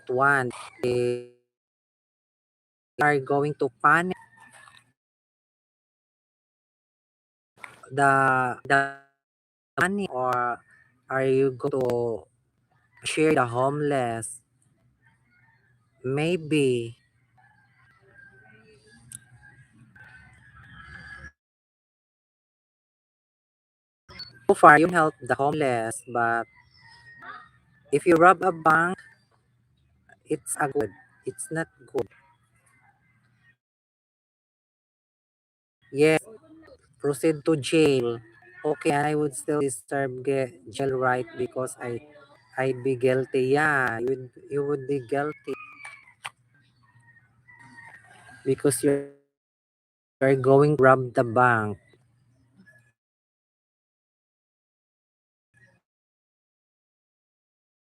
one. They are going to panic the money, or are you going to share the homeless? Maybe. So far, you help the homeless, but if you rob a bank, it's not good. Yes, proceed to jail. Okay, I would still deserve jail, right? Because I'd be guilty. Yeah, you would be guilty because you're going to rob the bank.